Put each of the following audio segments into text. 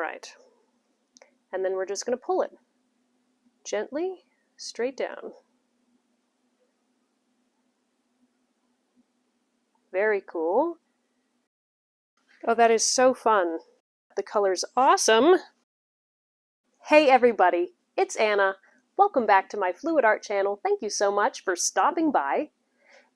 right. And then we're just going to pull it gently straight down. Very cool. Oh, that is so fun. The color's awesome. Hey everybody, it's Anna. Welcome back to my Fluid Art channel. Thank you so much for stopping by.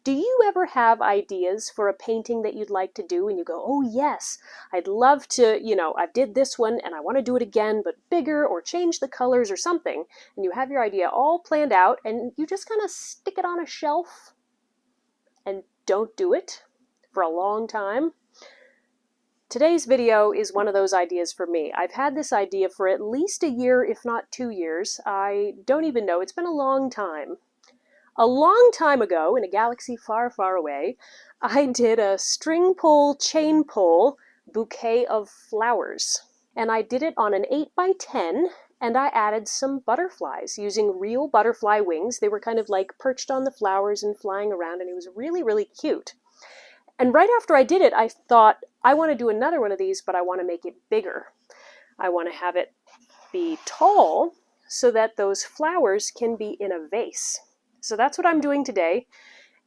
Do you ever have ideas for a painting that you'd like to do and you go, oh yes, I'd love to, I did this one and I want to do it again, but bigger, or change the colors or something, and you have your idea all planned out and you just kind of stick it on a shelf and don't do it for a long time? Today's video is one of those ideas for me. I've had this idea for at least a year, if not 2 years. I don't even know. It's been a long time. A long time ago, in a galaxy far, far away, I did a string pull, chain pull bouquet of flowers. And I did it on an 8x10, and I added some butterflies using real butterfly wings. They were kind of like perched on the flowers and flying around, and it was really, really cute. And right after I did it, I thought, I want to do another one of these, but I want to make it bigger. I want to have it be tall so that those flowers can be in a vase. So that's what I'm doing today,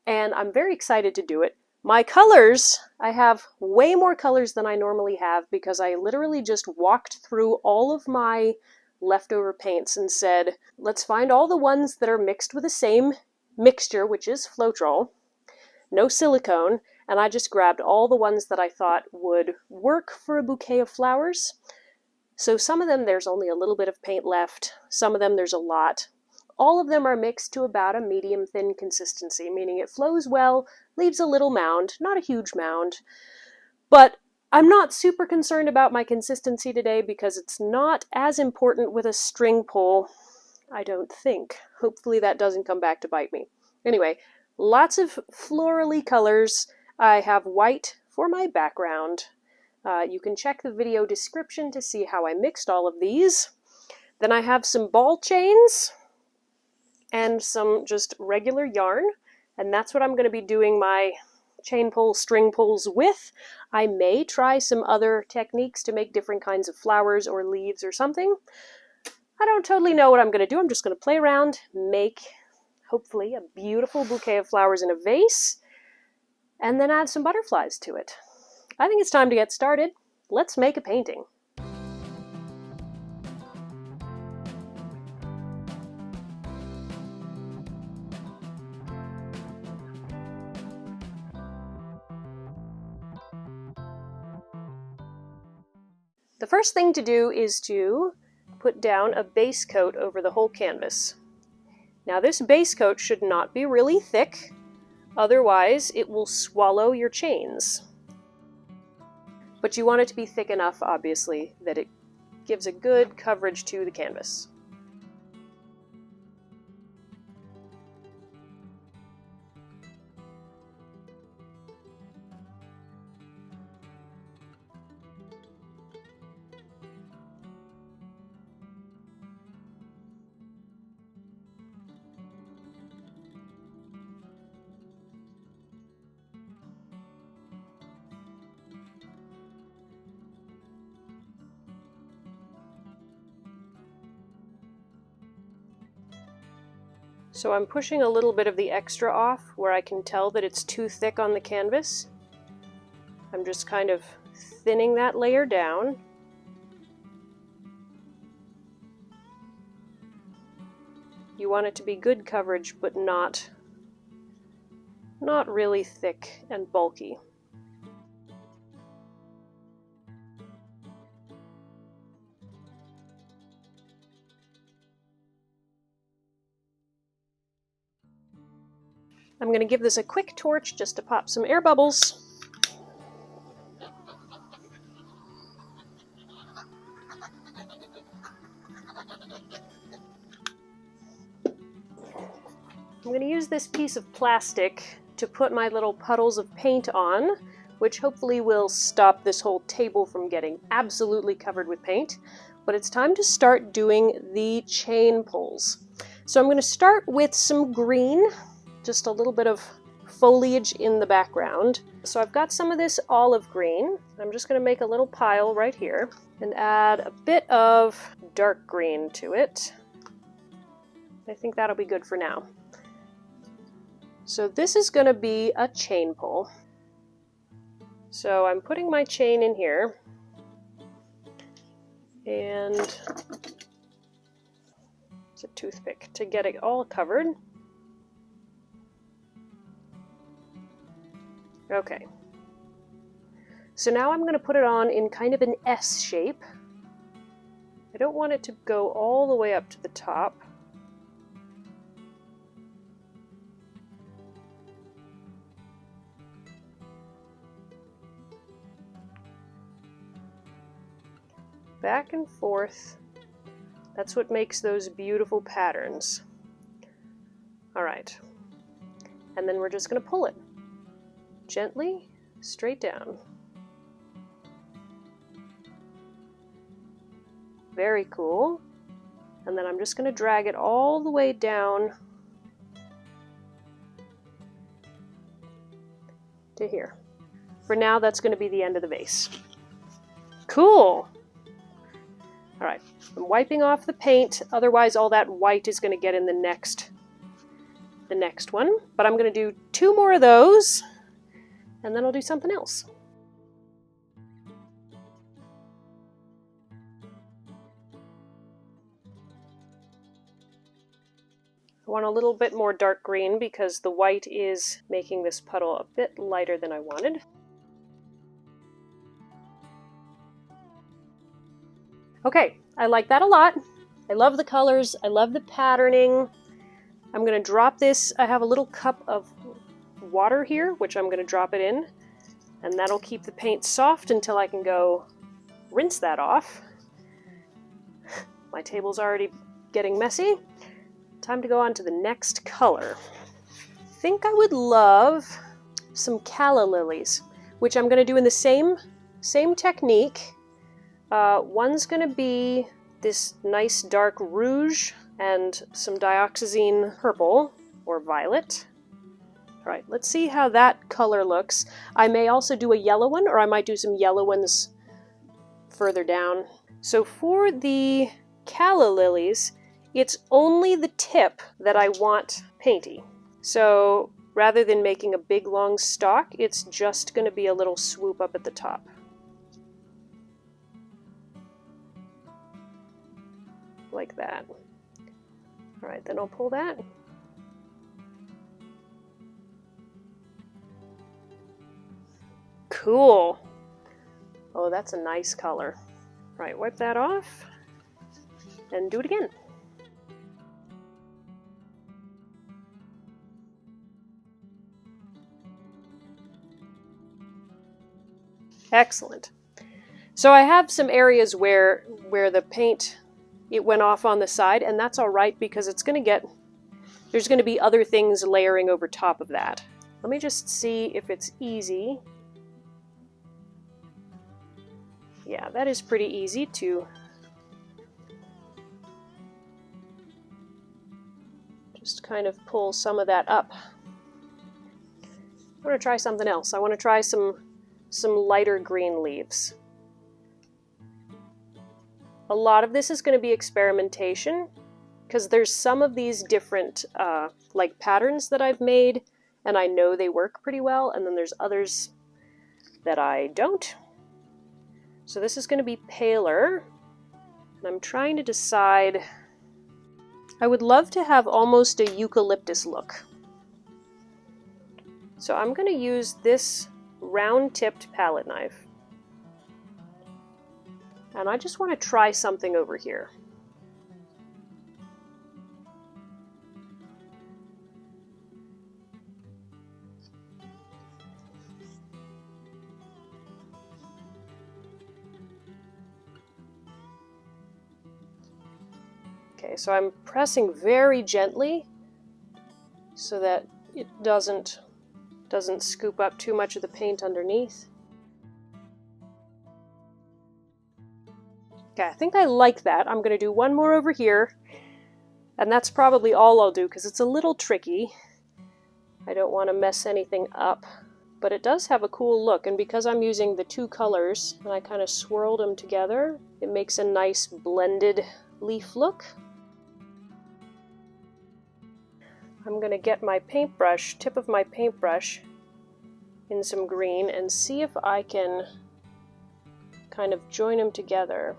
and I'm very excited to do it. My colors, I have way more colors than I normally have because I literally just walked through all of my leftover paints and said, let's find all the ones that are mixed with the same mixture, which is Floral, no silicone, and I just grabbed all the ones that I thought would work for a bouquet of flowers. So some of them there's only a little bit of paint left, some of them there's a lot. All of them are mixed to about a medium thin consistency, meaning it flows well, leaves a little mound, not a huge mound. But I'm not super concerned about my consistency today because it's not as important with a string pull, I don't think. Hopefully that doesn't come back to bite me. Anyway, lots of florally colors. I have white for my background. You can check the video description to see how I mixed all of these. Then I have some ball chains and some just regular yarn, and that's what I'm going to be doing my chain pull, string pulls with. I may try some other techniques to make different kinds of flowers or leaves or something. I don't totally know what I'm going to do. I'm just going to play around, make hopefully a beautiful bouquet of flowers in a vase, and then add some butterflies to it. I think it's time to get started. Let's make a painting. The first thing to do is to put down a base coat over the whole canvas. Now this base coat should not be really thick, otherwise it will swallow your chains. But you want it to be thick enough, obviously, that it gives a good coverage to the canvas. So I'm pushing a little bit of the extra off where I can tell that it's too thick on the canvas. I'm just kind of thinning that layer down. You want it to be good coverage, but not really thick and bulky. I'm going to give this a quick torch just to pop some air bubbles. I'm going to use this piece of plastic to put my little puddles of paint on, which hopefully will stop this whole table from getting absolutely covered with paint. But it's time to start doing the chain pulls. So I'm going to start with some green, just a little bit of foliage in the background. So I've got some of this olive green. I'm just going to make a little pile right here and add a bit of dark green to it. I think that'll be good for now. So this is going to be a chain pull. So I'm putting my chain in here, and it's a toothpick to get it all covered. Okay. So now I'm going to put it on in kind of an S shape. I don't want it to go all the way up to the top. Back and forth. That's what makes those beautiful patterns. All right. And then we're just going to pull it gently straight down. Very cool. And then I'm just going to drag it all the way down to here. For now, that's going to be the end of the vase. Cool. All right, I'm wiping off the paint, otherwise all that white is going to get in the next one. But I'm going to do 2 more of those, and then I'll do something else. I want a little bit more dark green because the white is making this puddle a bit lighter than I wanted. Okay, I like that a lot. I love the colors, I love the patterning. I'm going to drop this. I have a little cup of water here, which I'm going to drop it in, and that'll keep the paint soft until I can go rinse that off. My table's already getting messy. Time to go on to the next color. I think I would love some calla lilies, which I'm going to do in the same technique. One's going to be this nice dark rouge and some dioxazine purple or violet. All right, let's see how that color looks. I may also do a yellow one, or I might do some yellow ones further down. So for the calla lilies, it's only the tip that I want painty. So rather than making a big long stalk, it's just going to be a little swoop up at the top. Like that. All right, then I'll pull that. Cool. Oh, that's a nice color. All right, wipe that off and do it again. Excellent. So I have some areas where the paint, it went off on the side, and that's all right because it's going to get, there's going to be other things layering over top of that. Let me just see if it's easy. Yeah, that is pretty easy to just kind of pull some of that up. I want to try something else. I want to try some lighter green leaves. A lot of this is going to be experimentation because there's some of these different like patterns that I've made and I know they work pretty well, and then there's others that I don't. So this is going to be paler, and I'm trying to decide. I would love to have almost a eucalyptus look. So I'm going to use this round-tipped palette knife. And I just want to try something over here. Okay, so I'm pressing very gently so that it doesn't scoop up too much of the paint underneath. Okay, I think I like that. I'm going to do one more over here, and that's probably all I'll do because it's a little tricky. I don't want to mess anything up. But it does have a cool look, and because I'm using the two colors and I kind of swirled them together, it makes a nice blended leaf look. I'm going to get my paintbrush, tip of my paintbrush, in some green and see if I can kind of join them together.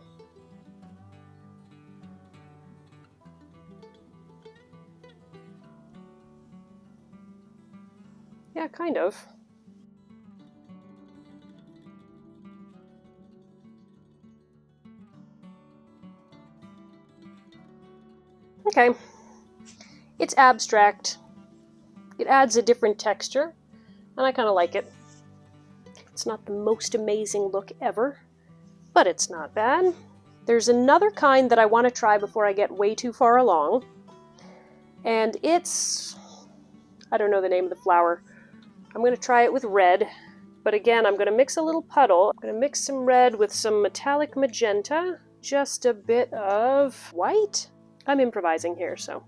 Yeah, kind of. Okay, it's abstract. It adds a different texture, and I kind of like it. It's not the most amazing look ever, but it's not bad. There's another kind that I want to try before I get way too far along, and it's... I don't know the name of the flower. I'm going to try it with red, but again, I'm going to mix a little puddle. I'm going to mix some red with some metallic magenta, just a bit of white. I'm improvising here, so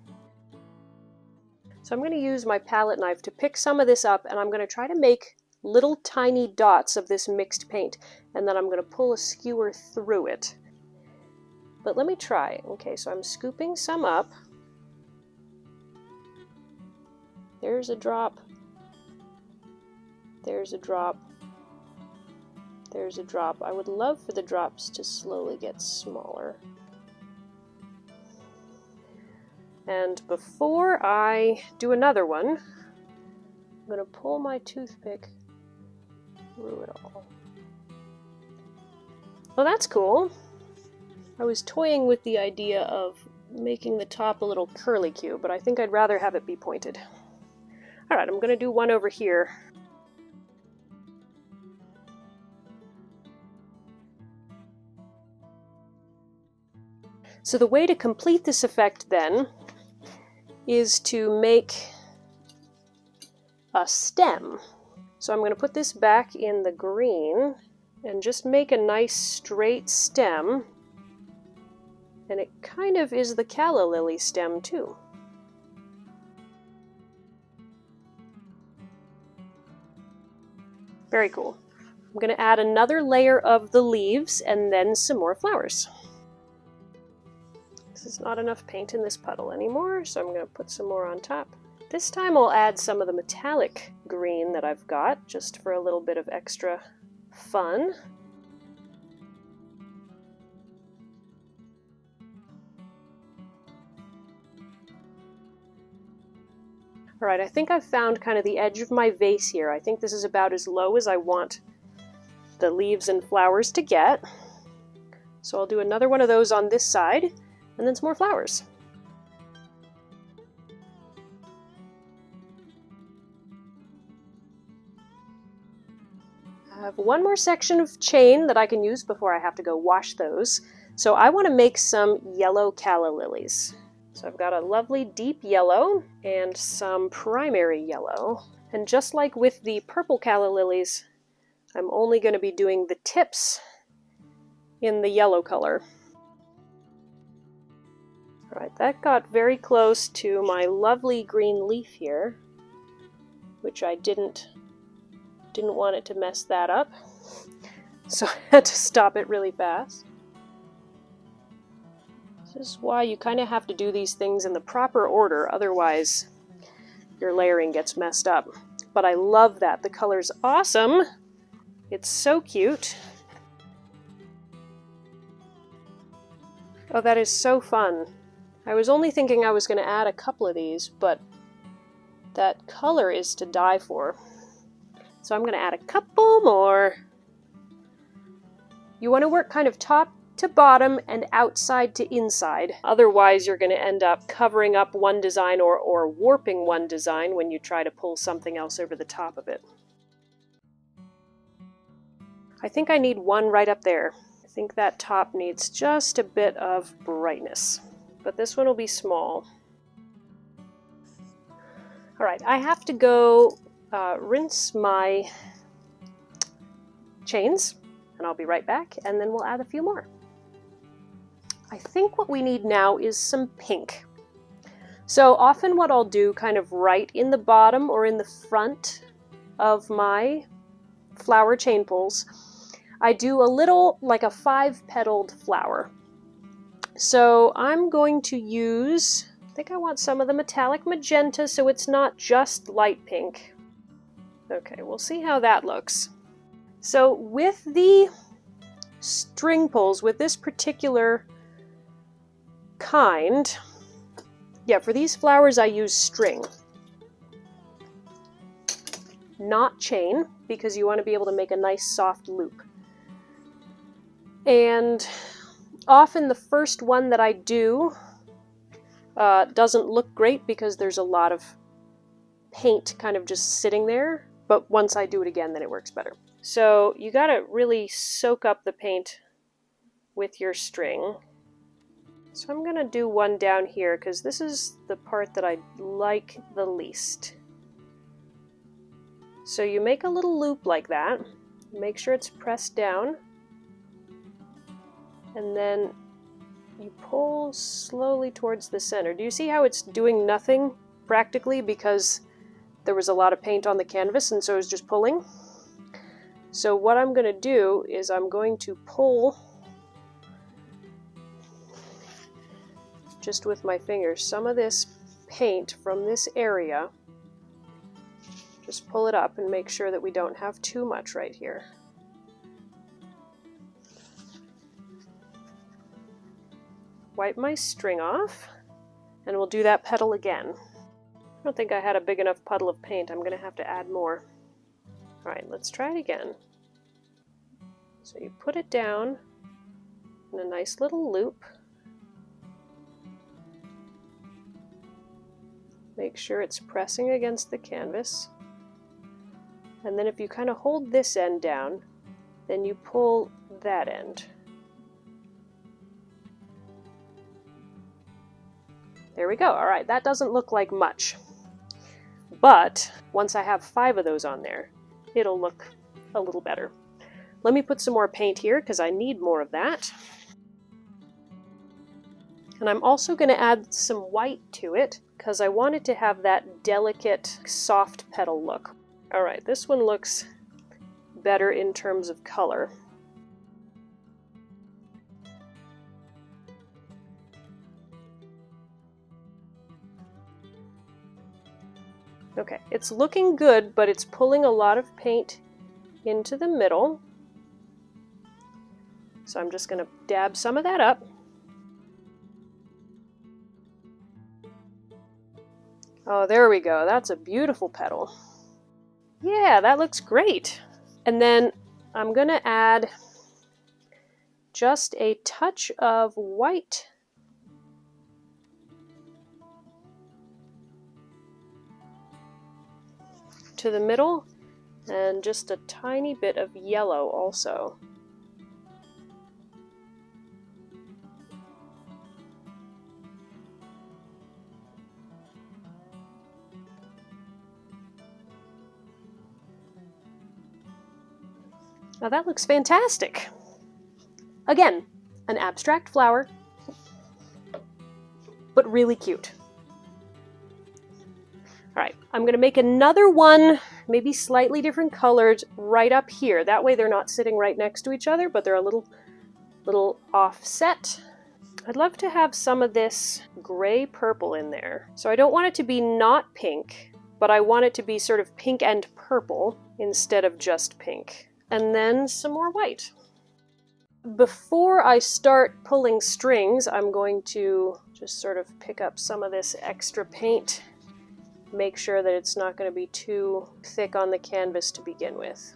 I'm going to use my palette knife to pick some of this up, and I'm going to try to make little tiny dots of this mixed paint, and then I'm going to pull a skewer through it. But let me try. Okay, so I'm scooping some up. There's a drop. There's a drop. There's a drop. I would love for the drops to slowly get smaller. And before I do another one, I'm going to pull my toothpick through it all. Well, that's cool. I was toying with the idea of making the top a little curlicue, but I think I'd rather have it be pointed. Alright, I'm going to do one over here. So the way to complete this effect then is to make a stem. So I'm going to put this back in the green and just make a nice straight stem. And it kind of is the calla lily stem too. Very cool. I'm going to add another layer of the leaves and then some more flowers. This is not enough paint in this puddle anymore, so I'm going to put some more on top. This time I'll add some of the metallic green that I've got, just for a little bit of extra fun. Alright, I think I've found kind of the edge of my vase here. I think this is about as low as I want the leaves and flowers to get. So I'll do another one of those on this side, and then some more flowers. I have one more section of chain that I can use before I have to go wash those. So I want to make some yellow calla lilies. So I've got a lovely deep yellow and some primary yellow. And just like with the purple calla lilies, I'm only going to be doing the tips in the yellow color. Alright, that got very close to my lovely green leaf here, which I didn't want it to mess that up, so I had to stop it really fast. This is why you kind of have to do these things in the proper order, otherwise your layering gets messed up. But I love that. The color's awesome. It's so cute. Oh, that is so fun. I was only thinking I was going to add a couple of these, but that color is to die for. So I'm going to add a couple more. You want to work kind of top to bottom and outside to inside. Otherwise, you're going to end up covering up one design or warping one design when you try to pull something else over the top of it. I think I need one right up there. I think that top needs just a bit of brightness. But this one will be small. Alright, I have to go rinse my chains, and I'll be right back, and then we'll add a few more. I think what we need now is some pink. So often what I'll do kind of right in the bottom or in the front of my flower chain pulls, I do a little, like a 5-petaled flower. So I'm going to use, I think I want some of the metallic magenta so it's not just light pink. Okay, we'll see how that looks. So with the string pulls, with this particular kind, yeah, for these flowers I use string, not chain, because you want to be able to make a nice soft loop. And often the first one that I do doesn't look great because there's a lot of paint kind of just sitting there, but once I do it again, then it works better. So you gotta really soak up the paint with your string. So I'm gonna do one down here because this is the part that I like the least. So you make a little loop like that, make sure it's pressed down, and then you pull slowly towards the center. Do you see how it's doing nothing practically because there was a lot of paint on the canvas and so it's just pulling? So what I'm going to do is I'm going to pull just with my fingers some of this paint from this area. Just pull it up and make sure that we don't have too much right here. Wipe my string off, and we'll do that petal again. I don't think I had a big enough puddle of paint. I'm going to have to add more. Alright, let's try it again. So you put it down in a nice little loop. Make sure it's pressing against the canvas. And then if you kind of hold this end down, then you pull that end. There we go. All right, that doesn't look like much. But once I have 5 of those on there, it'll look a little better. Let me put some more paint here because I need more of that. And I'm also going to add some white to it because I want it to have that delicate, soft petal look. All right, this one looks better in terms of color. Okay, it's looking good, but it's pulling a lot of paint into the middle. So I'm just going to dab some of that up. Oh, there we go. That's a beautiful petal. Yeah, that looks great. And then I'm going to add just a touch of white to the middle, and just a tiny bit of yellow also. Now that looks fantastic. Again, an abstract flower, but really cute. All right, I'm going to make another one, maybe slightly different colors, right up here. That way they're not sitting right next to each other, but they're a little offset. I'd love to have some of this gray purple in there. So I don't want it to be not pink, but I want it to be sort of pink and purple instead of just pink. And then some more white. Before I start pulling strings, I'm going to just sort of pick up some of this extra paint. Make sure that it's not going to be too thick on the canvas to begin with.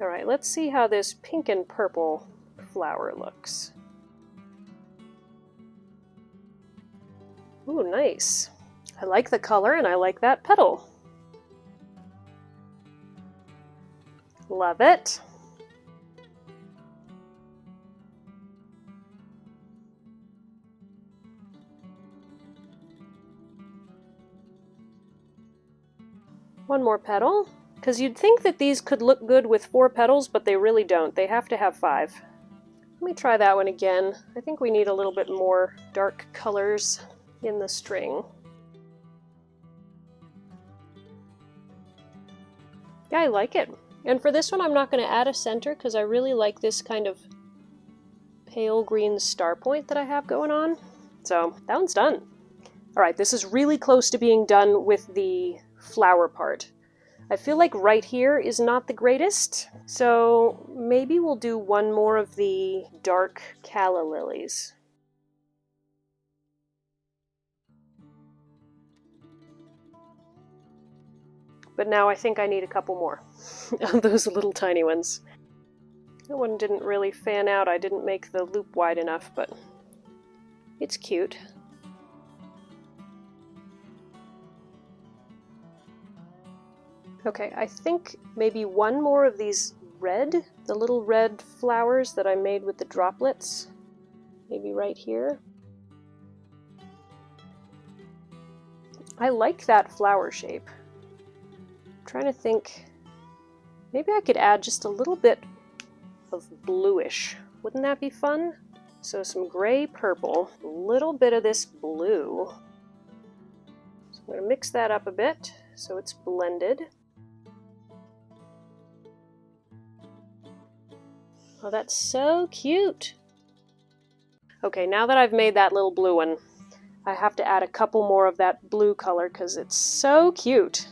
All right, let's see how this pink and purple flower looks. Ooh, nice. I like the color and I like that petal. Love it. One more petal, because you'd think that these could look good with 4 petals, but they really don't. They have to have 5. Let me try that one again. I think we need a little bit more dark colors in the string. Yeah, I like it. And for this one, I'm not going to add a center because I really like this kind of pale green star point that I have going on. So that one's done. All right, this is really close to being done with the flower part. I feel like right here is not the greatest, so maybe we'll do one more of the dark calla lilies. But now I think I need a couple more of those little tiny ones. That one didn't really fan out. I didn't make the loop wide enough, but it's cute. Okay, I think maybe one more of these red, the little red flowers that I made with the droplets. Maybe right here. I like that flower shape. I'm trying to think, maybe I could add just a little bit of bluish. Wouldn't that be fun? So some gray purple, a little bit of this blue. So I'm going to mix that up a bit so it's blended. Oh, that's so cute. Okay, now that I've made that little blue one, I have to add a couple more of that blue color because it's so cute.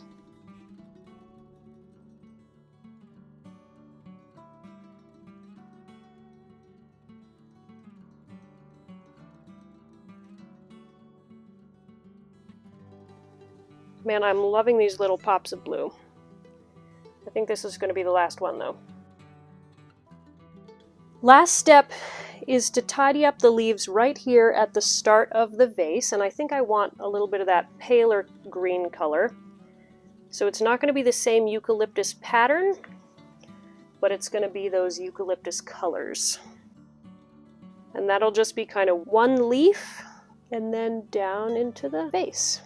Man, I'm loving these little pops of blue. I think this is going to be the last one though. Last step is to tidy up the leaves right here at the start of the vase, and I think I want a little bit of that paler green color. So it's not going to be the same eucalyptus pattern, but it's going to be those eucalyptus colors. And that'll just be kind of one leaf and then down into the vase.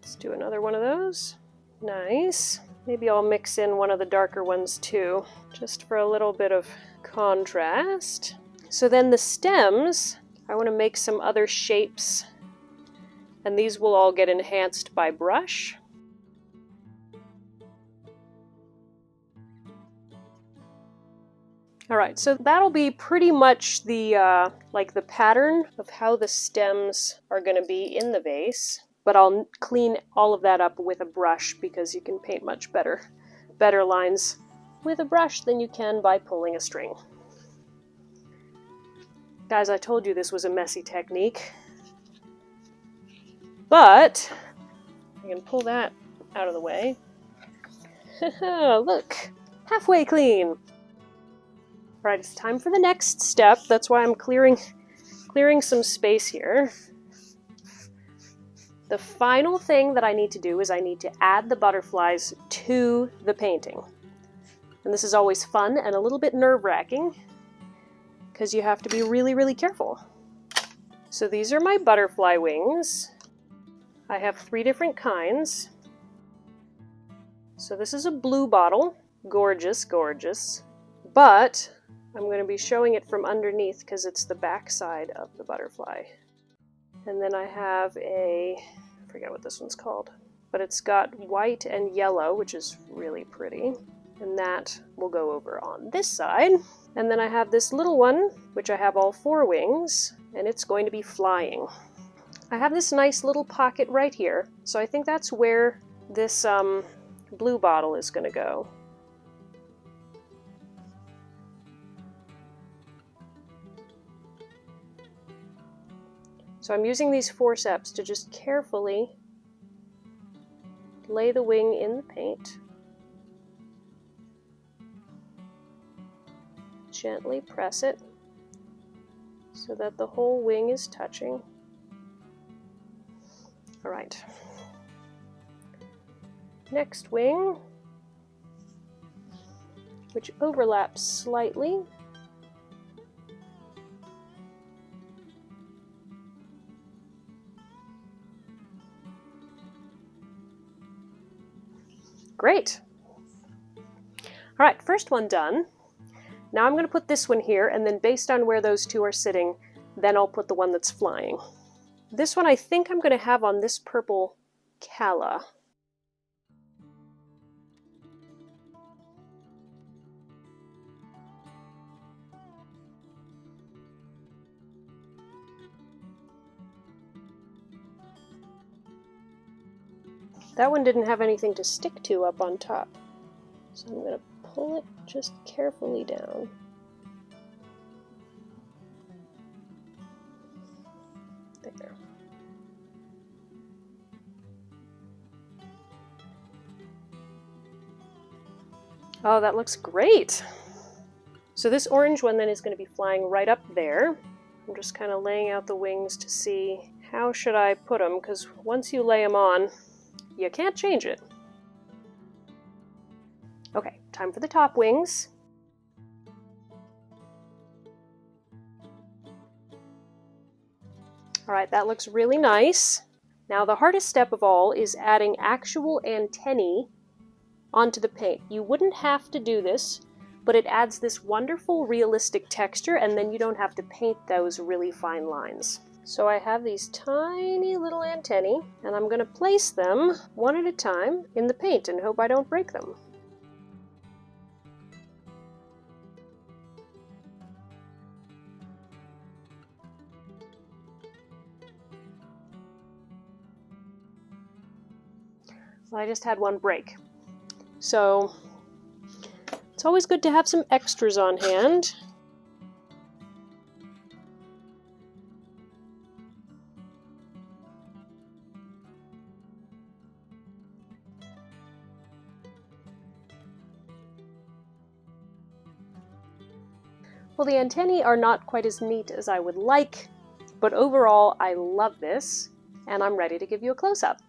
Let's do another one of those. Nice. Maybe I'll mix in one of the darker ones too, just for a little bit of contrast. So then the stems, I want to make some other shapes, and these will all get enhanced by brush. Alright, so that'll be pretty much the like the pattern of how the stems are going to be in the vase, but I'll clean all of that up with a brush because you can paint much better lines with a brush than you can by pulling a string. Guys, I told you this was a messy technique, but I can pull that out of the way. Look, halfway clean. Alright, it's time for the next step. That's why I'm clearing some space here. The final thing that I need to do is I need to add the butterflies to the painting. And this is always fun and a little bit nerve-wracking because you have to be really, really careful. So these are my butterfly wings. I have 3 different kinds. So this is a blue bottle. Gorgeous, gorgeous. But I'm going to be showing it from underneath because it's the back side of the butterfly. And then I have I forget what this one's called, but it's got white and yellow, which is really pretty. And that will go over on this side. And then I have this little one, which I have all 4 wings, and it's going to be flying. I have this nice little pocket right here, so I think that's where this blue bottle is going to go. So I'm using these forceps to just carefully lay the wing in the paint. Gently press it so that the whole wing is touching. All right. Next wing, which overlaps slightly. Great. All right, first one done. Now I'm going to put this one here, and then based on where those 2 are sitting, then I'll put the one that's flying. This one I think I'm going to have on this purple calla. That one didn't have anything to stick to up on top. So I'm going to pull it just carefully down. There. Oh, that looks great! So this orange one then is going to be flying right up there. I'm just kind of laying out the wings to see how should I put them, because once you lay them on, you can't change it. Okay, time for the top wings. Alright, that looks really nice. Now the hardest step of all is adding actual antennae onto the paint. You wouldn't have to do this, but it adds this wonderful realistic texture, and then you don't have to paint those really fine lines. So I have these tiny little antennae, and I'm going to place them one at a time in the paint and hope I don't break them. Well, I just had one break. So it's always good to have some extras on hand. Well, the antennae are not quite as neat as I would like, but overall I love this, and I'm ready to give you a close-up.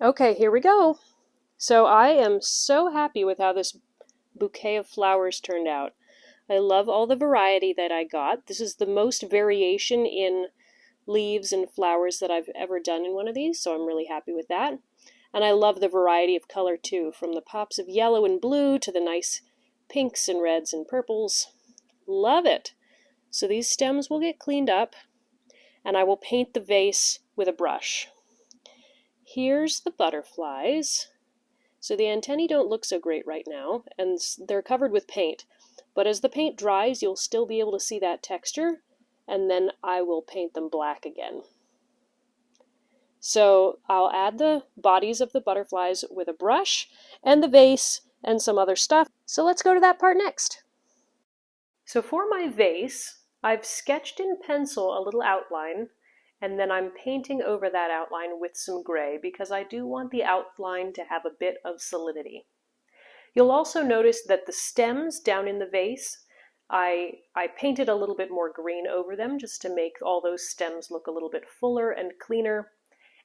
Okay, here we go. So I am so happy with how this bouquet of flowers turned out. I love all the variety that I got. This is the most variation in leaves and flowers that I've ever done in one of these, so I'm really happy with that. And I love the variety of color too, from the pops of yellow and blue to the nice pinks and reds and purples. Love it! So these stems will get cleaned up, and I will paint the vase with a brush. Here's the butterflies. So the antennae don't look so great right now, and they're covered with paint. But as the paint dries, you'll still be able to see that texture, and then I will paint them black again. So I'll add the bodies of the butterflies with a brush, and the vase, and some other stuff. So let's go to that part next. So for my vase, I've sketched in pencil a little outline, and then I'm painting over that outline with some gray because I do want the outline to have a bit of solidity. You'll also notice that the stems down in the vase, I painted a little bit more green over them just to make all those stems look a little bit fuller and cleaner.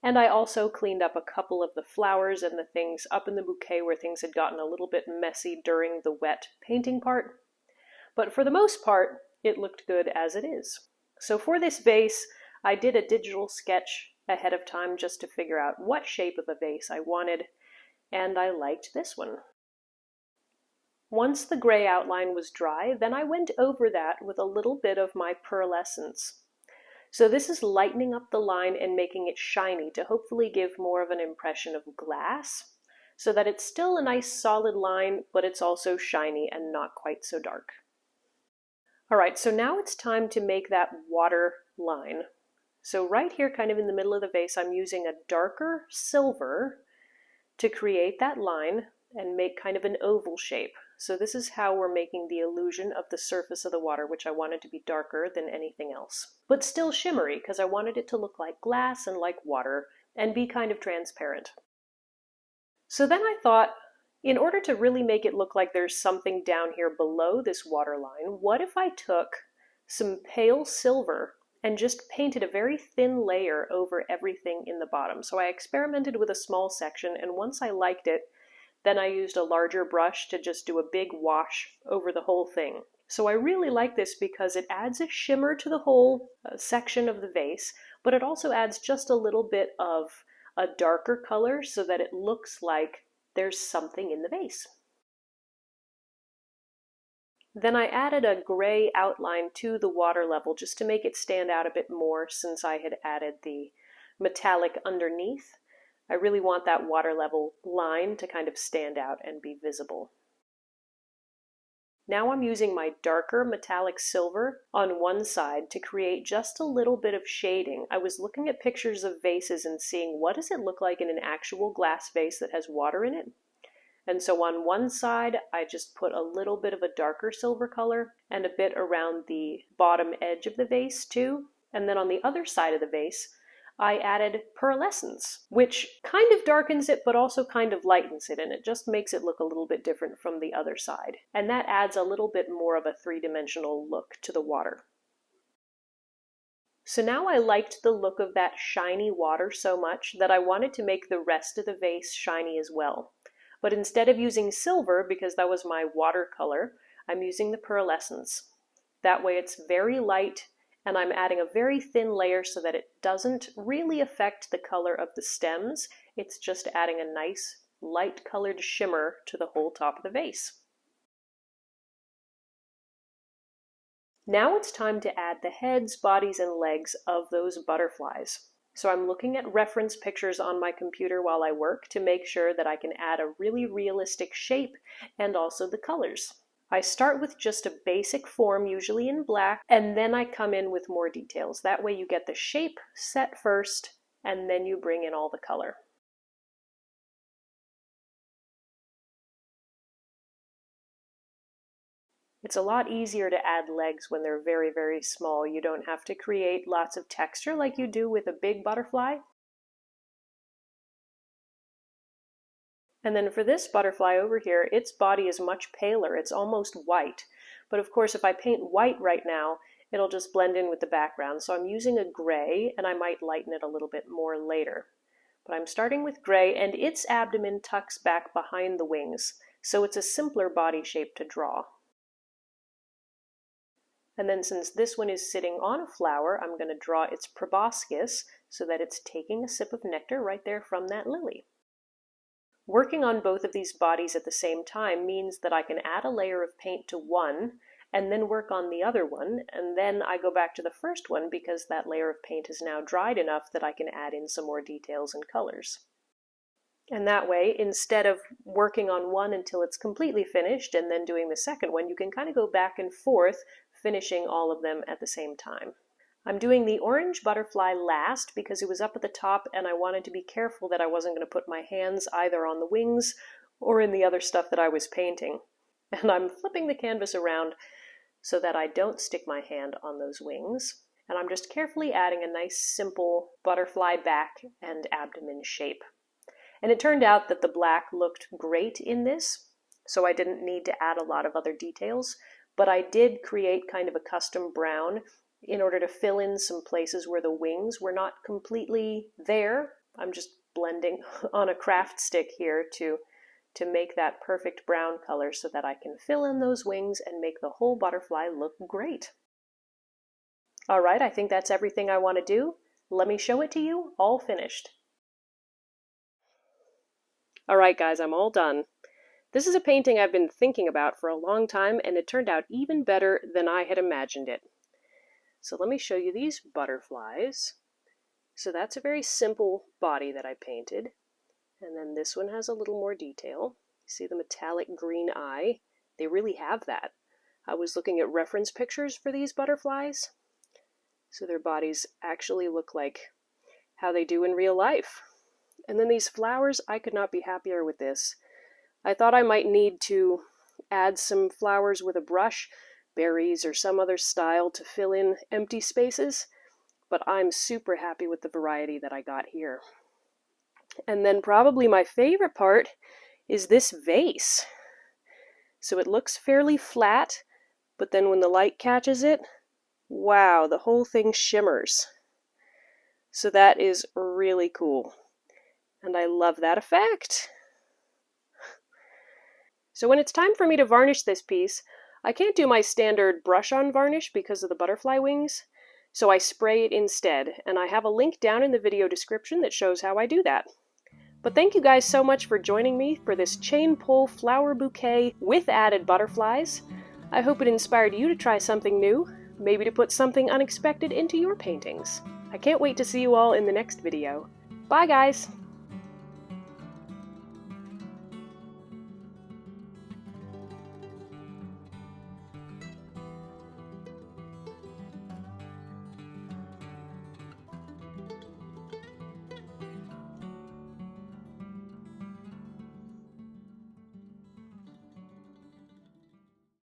And I also cleaned up a couple of the flowers and the things up in the bouquet where things had gotten a little bit messy during the wet painting part. But for the most part, it looked good as it is. So for this vase, I did a digital sketch ahead of time just to figure out what shape of a vase I wanted, and I liked this one. Once the gray outline was dry, then I went over that with a little bit of my pearlescence. So this is lightening up the line and making it shiny to hopefully give more of an impression of glass, so that it's still a nice solid line, but it's also shiny and not quite so dark. Alright, so now it's time to make that water line. So right here, kind of in the middle of the vase, I'm using a darker silver to create that line and make kind of an oval shape. So this is how we're making the illusion of the surface of the water, which I wanted to be darker than anything else. But still shimmery, because I wanted it to look like glass and like water, and be kind of transparent. So then I thought, in order to really make it look like there's something down here below this water line, what if I took some pale silver and just painted a very thin layer over everything in the bottom? So I experimented with a small section, and once I liked it, then I used a larger brush to just do a big wash over the whole thing. So I really like this because it adds a shimmer to the whole section of the vase, but it also adds just a little bit of a darker color so that it looks like there's something in the vase. Then I added a gray outline to the water level just to make it stand out a bit more, since I had added the metallic underneath. I really want that water level line to kind of stand out and be visible. Now I'm using my darker metallic silver on one side to create just a little bit of shading. I was looking at pictures of vases and seeing what does it look like in an actual glass vase that has water in it. And so on one side, I just put a little bit of a darker silver color and a bit around the bottom edge of the vase too. And then on the other side of the vase, I added pearlescence, which kind of darkens it, but also kind of lightens it, and it just makes it look a little bit different from the other side. And that adds a little bit more of a three-dimensional look to the water. So now I liked the look of that shiny water so much that I wanted to make the rest of the vase shiny as well. But instead of using silver, because that was my watercolor, I'm using the pearlescence. That way it's very light, and I'm adding a very thin layer so that it doesn't really affect the color of the stems. It's just adding a nice light colored shimmer to the whole top of the vase. Now it's time to add the heads, bodies, and legs of those butterflies. So I'm looking at reference pictures on my computer while I work to make sure that I can add a really realistic shape and also the colors. I start with just a basic form, usually in black, and then I come in with more details. That way you get the shape set first, and then you bring in all the color. It's a lot easier to add legs when they're very, very small. You don't have to create lots of texture like you do with a big butterfly. And then for this butterfly over here, its body is much paler. It's almost white. But of course, if I paint white right now, it'll just blend in with the background. So I'm using a gray, and I might lighten it a little bit more later. But I'm starting with gray, and its abdomen tucks back behind the wings. So it's a simpler body shape to draw. And then since this one is sitting on a flower, I'm going to draw its proboscis so that it's taking a sip of nectar right there from that lily. Working on both of these bodies at the same time means that I can add a layer of paint to one and then work on the other one, and then I go back to the first one because that layer of paint is now dried enough that I can add in some more details and colors. And that way, instead of working on one until it's completely finished and then doing the second one, you can kind of go back and forth, finishing all of them at the same time. I'm doing the orange butterfly last because it was up at the top and I wanted to be careful that I wasn't going to put my hands either on the wings or in the other stuff that I was painting. And I'm flipping the canvas around so that I don't stick my hand on those wings. And I'm just carefully adding a nice simple butterfly back and abdomen shape. And it turned out that the black looked great in this, so I didn't need to add a lot of other details, but I did create kind of a custom brown in order to fill in some places where the wings were not completely there. I'm just blending on a craft stick here to make that perfect brown color so that I can fill in those wings and make the whole butterfly look great. All right, I think that's everything I want to do. Let me show it to you, all finished. All right, guys, I'm all done. This is a painting I've been thinking about for a long time, and it turned out even better than I had imagined it. So let me show you these butterflies. So that's a very simple body that I painted. And then this one has a little more detail. See the metallic green eye? They really have that. I was looking at reference pictures for these butterflies. So their bodies actually look like how they do in real life. And then these flowers, I could not be happier with this. I thought I might need to add some flowers with a brush, berries or some other style to fill in empty spaces, but I'm super happy with the variety that I got here. And then probably my favorite part is this vase. So it looks fairly flat, but then when the light catches it, wow, the whole thing shimmers. So that is really cool. And I love that effect. So when it's time for me to varnish this piece, I can't do my standard brush-on varnish because of the butterfly wings, so I spray it instead, and I have a link down in the video description that shows how I do that. But thank you guys so much for joining me for this chain pull flower bouquet with added butterflies. I hope it inspired you to try something new, maybe to put something unexpected into your paintings. I can't wait to see you all in the next video. Bye guys!